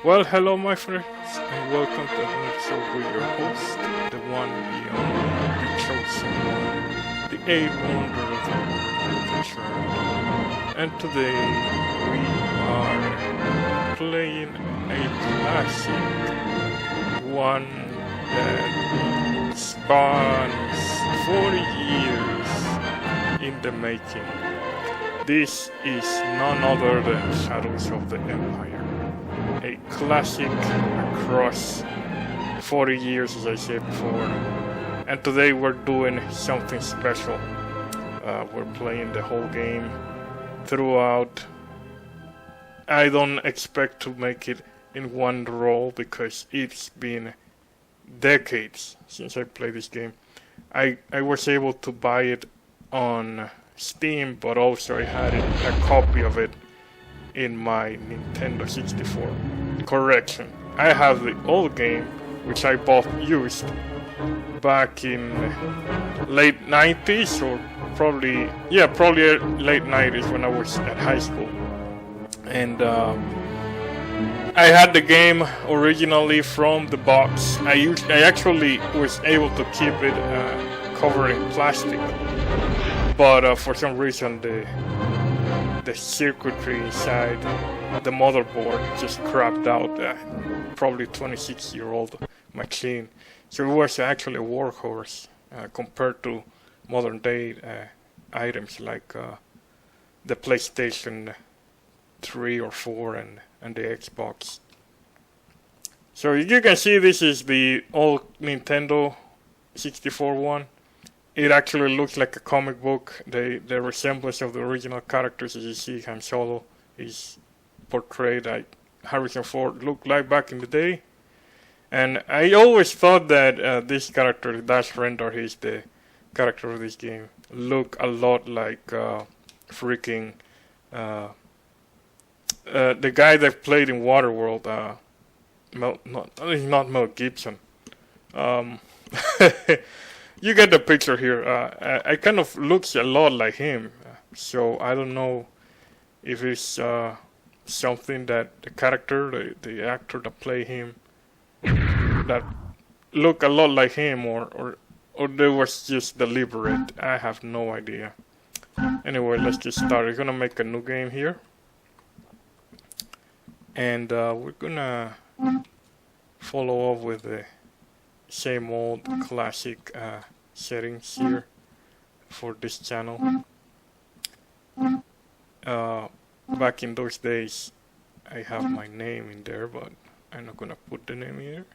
Well, hello my friends, and welcome to another show with your host, the one, the only, the chosen one, the eighth wonder of the future. And today we are playing a classic, one that spans 40 years in the making. This is none other than Shadows of the Empire. A classic across 40 years, as I said before. And today we're doing something special. We're playing the whole game throughout. I don't expect to make it in one roll because it's been decades since I played this game. I was able to buy it on Steam, but also I had a copy of it in my Nintendo 64. Correction, I have the old game, which I bought used back in late 90s, or probably late 90s when I was at high school. And I had the game originally from the box. I actually was able to keep it covered in plastic, but for some reason the circuitry inside the motherboard just crapped out. Probably 26-year-old machine, so it was actually a workhorse compared to modern day items like the PlayStation 3 or 4 and the Xbox. So you can see this is the old Nintendo 64 one. It actually looks like a comic book. The resemblance of the original characters, as you see, Han Solo is portrayed like Harrison Ford looked like back in the day. And I always thought that this character, Dash Rendar, he's the character of this game, look a lot like the guy that played in Waterworld. Not Mel Gibson. You get the picture here. I kind of looks a lot like him, so I don't know if it's something that the character, the actor that played him, that look a lot like him, or there was just deliberate. I have no idea. Anyway, let's just start. We're gonna make a new game here, and we're gonna follow up with the same old classic settings here for this channel. Back in those days I have my name in there, but I'm not gonna put the name here.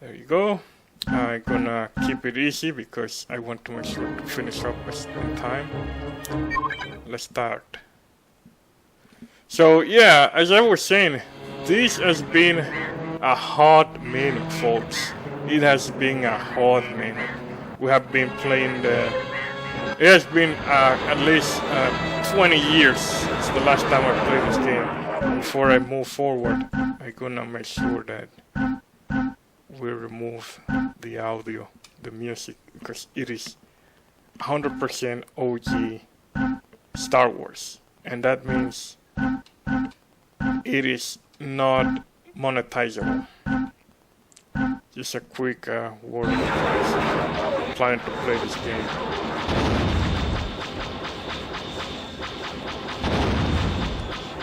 There you go. I'm gonna keep it easy because I want to make sure to finish up in time. Let's start. So yeah, as I was saying, this has been a hot minute, folks. It has been a hot minute. We have been playing it has been at least 20 years since the last time I played this game. Before I move forward, I'm gonna make sure that we remove the audio, the music, because it is 100% OG Star Wars. And that means it is not monetizable. Just a quick word of advice if you're planning to play this game.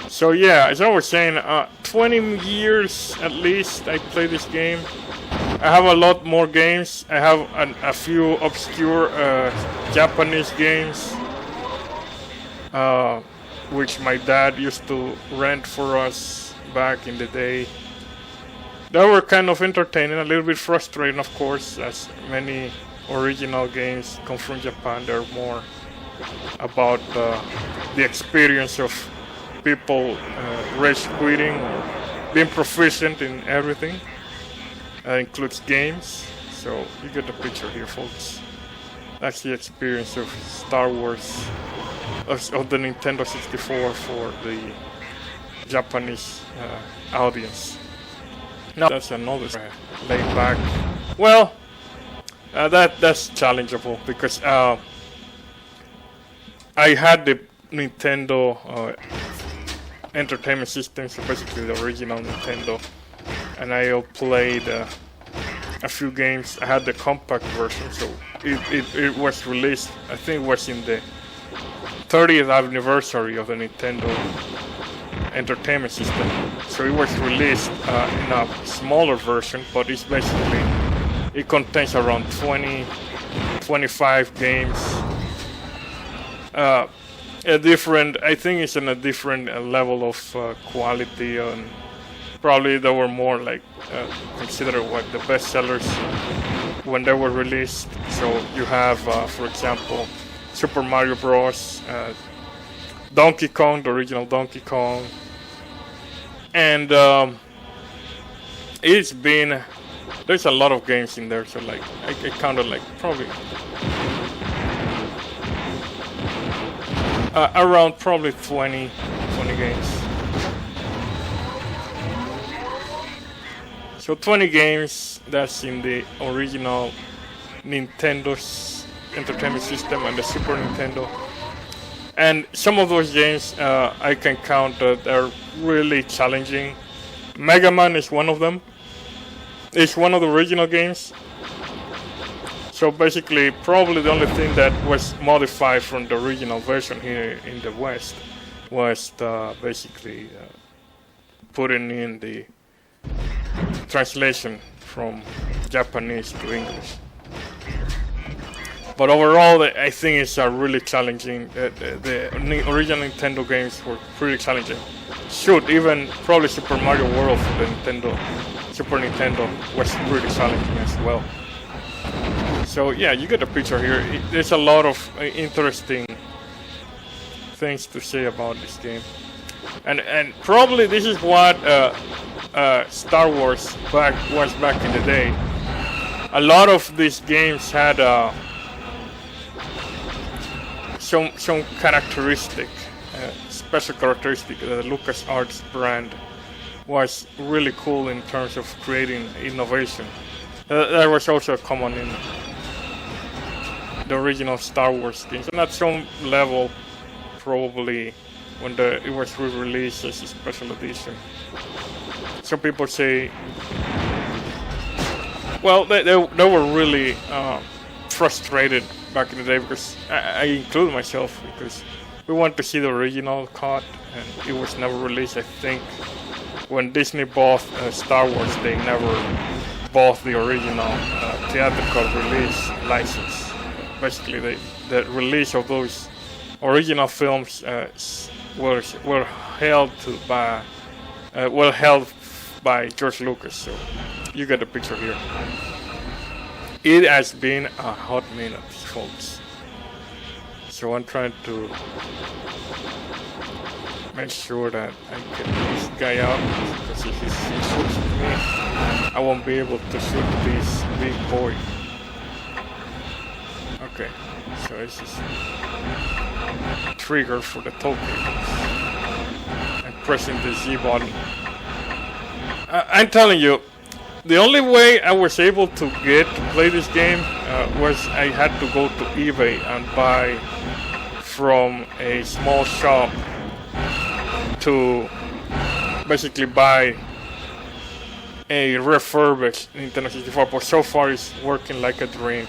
So yeah, as I was saying, 20 years at least I played this game. I have a lot more games. I have a few obscure Japanese games, which my dad used to rent for us back in the day. They were kind of entertaining, a little bit frustrating, of course, as many original games come from Japan. They're more about the experience of people rage quitting or being proficient in everything. That includes games. So you get the picture here, folks. That's the experience of Star Wars, of the Nintendo 64 for the Japanese audience. Now that's another laid back. Well, that's challengeable because I had the Nintendo Entertainment System, so basically the original Nintendo. And I played a few games. I had the compact version, so it was released, I think it was in the 30th anniversary of the Nintendo Entertainment System. So it was released in a smaller version, but it's basically, it contains around 25 games. A different, I think it's in a different level of quality, and probably they were more like considered what the best sellers when they were released. So you have, for example, Super Mario Bros, Donkey Kong, the original Donkey Kong, and it's been, there's a lot of games in there, so like I counted like probably around probably 20 games. So 20 games, that's in the original Nintendo's Entertainment System and the Super Nintendo. And some of those games I can count that are really challenging. Mega Man is one of them. It's one of the original games. So basically, probably the only thing that was modified from the original version here in the West was basically putting in the translation from Japanese to English. But overall, I think it's really challenging. The original Nintendo games were pretty challenging. Shoot, even probably Super Mario World for the Super Nintendo was pretty challenging as well. So yeah, you get the picture here. There's a lot of interesting things to say about this game, and probably this is what Star Wars was back in the day. A lot of these games had some characteristic, special characteristic. The LucasArts brand was really cool in terms of creating innovation. That was also common in the original Star Wars games, and at some level, probably when it was re-released as a special edition. Some people say, well, they were really frustrated back in the day, because I include myself, because we want to see the original cut, and it was never released. I think when Disney bought Star Wars, they never bought the original theatrical release license. Basically, the release of those original films were held by George Lucas. So you get the picture here. It has been a hot minute, folks. So I'm trying to make sure that I get this guy out, because if he shoots me, I won't be able to shoot this big boy. Okay, so this is trigger for the token. I'm pressing the Z button. I'm telling you, the only way I was able to get to play this game was I had to go to eBay and buy from a small shop, to basically buy a refurbished Nintendo 64, but so far it's working like a dream.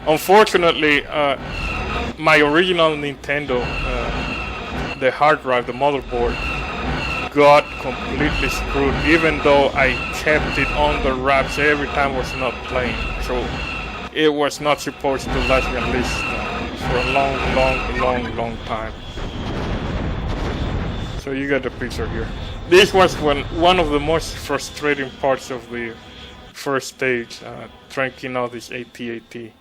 Unfortunately, my original Nintendo, the hard drive, the motherboard, got completely screwed, even though I kept it on the wraps every time I was not playing. So it was not supposed to last me at least for a long time. So you get the picture here. This was one of the most frustrating parts of the first stage, cranking out this AT-AT.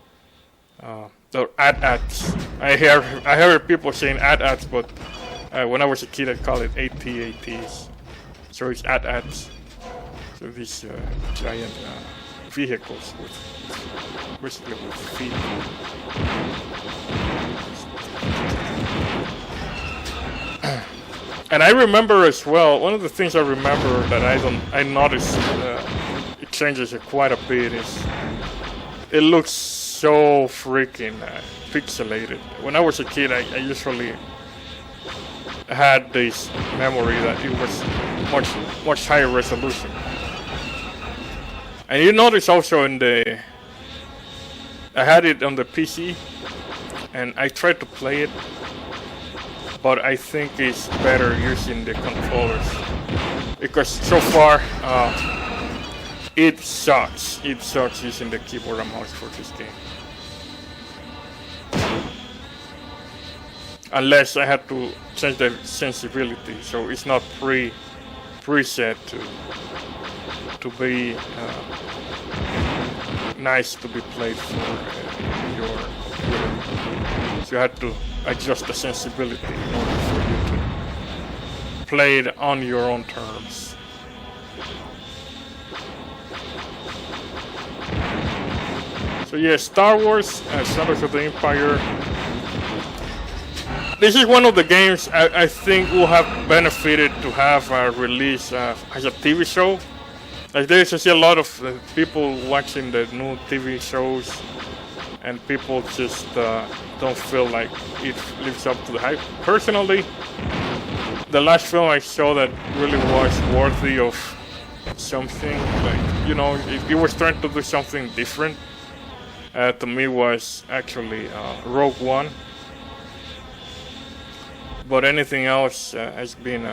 The AT-ATs. I heard people saying AT-ATs, but when I was a kid I called it AT-ATs. So it's AT-ATs. So these giant vehicles basically with feet. And I remember as well, one of the things I remember that I noticed it changes it quite a bit is it looks so freaking pixelated. When I was a kid, I usually had this memory that it was much higher resolution. And you notice also I had it on the PC, and I tried to play it, but I think it's better using the controllers, because so far it sucks. It sucks using the keyboard and mouse for this game. Unless I had to change the sensibility, so it's not preset to be nice to be played for your computer. So you had to adjust the sensibility in order for you to play it on your own terms. So yeah, Star Wars, Shadows of the Empire. This is one of the games I think will have benefited to have a release as a TV show. Like there's a lot of people watching the new TV shows, and people just don't feel like it lives up to the hype. Personally, the last film I saw that really was worthy of something, like, you know, if it was trying to do something different, to me was actually Rogue One. But anything else has been,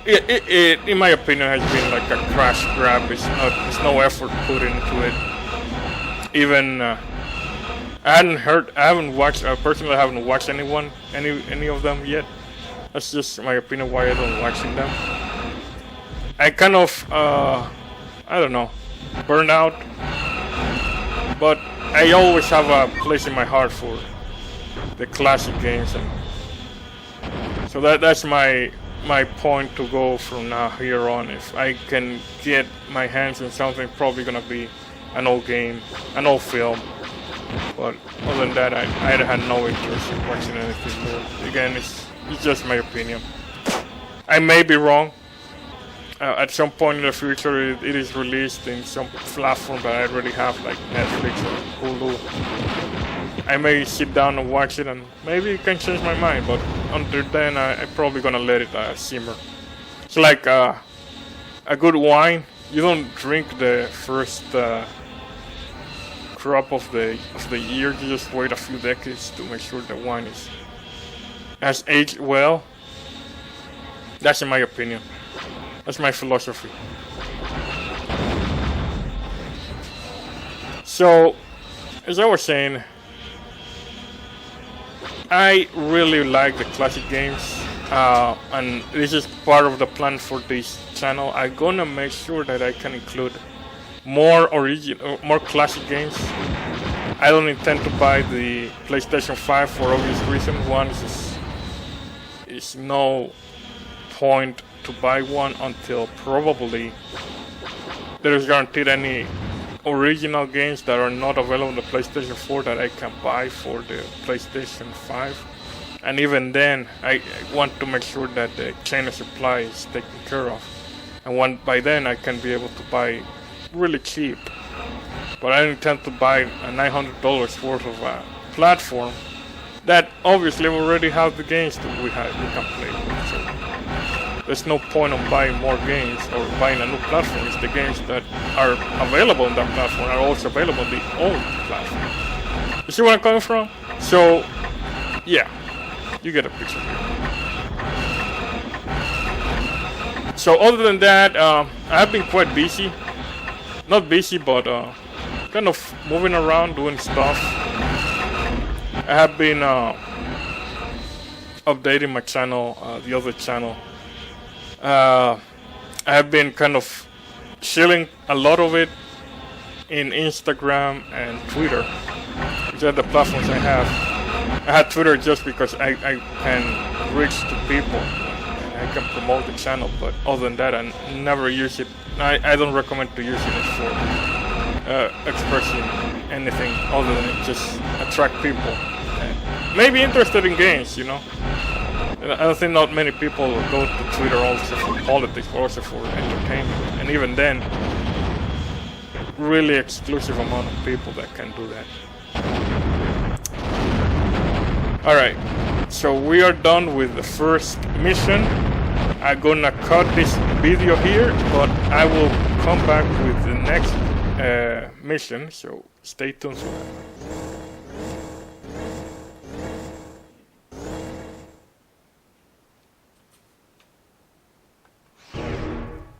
in my opinion, has been like a crash grab. There's no effort put into it. Even I haven't watched. Personally, I haven't watched any of them yet. That's just my opinion why I don't watching them. I kind of, I don't know, burned out. But I always have a place in my heart for the classic games, and so that's my point to go from now here on. If I can get my hands on something, probably gonna be an old game, an old film. But other than that, I had no interest in watching anything new. Again, it's just my opinion. I may be wrong. At some point in the future, it is released in some platform that I already have, like Netflix or Hulu. I may sit down and watch it, and maybe it can change my mind. But until then, I'm probably gonna let it simmer. It's like a good wine. You don't drink the first crop of the year. You just wait a few decades to make sure the wine has aged well. That's in my opinion. That's my philosophy. So, as I was saying, I really like the classic games, and this is part of the plan for this channel. I'm gonna make sure that I can include more classic games. I don't intend to buy the PlayStation 5 for obvious reasons. One is no point to buy one until probably there is guaranteed any original games that are not available on the PlayStation 4 that I can buy for the PlayStation 5. And even then, I want to make sure that the chain of supply is taken care of. And by then I can be able to buy really cheap. But I intend to buy a $900 worth of a platform that obviously already have the games that we can play with. So there's no point of buying more games or buying a new platform. It's the games that are available on that platform are also available on the old platform. You see where I'm coming from? So, yeah, you get a picture here. So other than that, I have been quite busy. Not busy, but kind of moving around, doing stuff. I have been updating my channel, the other channel. I have been kind of chilling a lot of it in Instagram and Twitter, which are the platforms I have. I had Twitter just because I can reach to people and I can promote the channel, but other than that, I never use it. I don't recommend to using it for expressing anything other than just attract people and maybe interested in games, you know. I don't think not many people go to Twitter also for politics, but also for entertainment. And even then, really exclusive amount of people that can do that. Alright, so we are done with the first mission. I'm gonna cut this video here, but I will come back with the next mission, so stay tuned for that.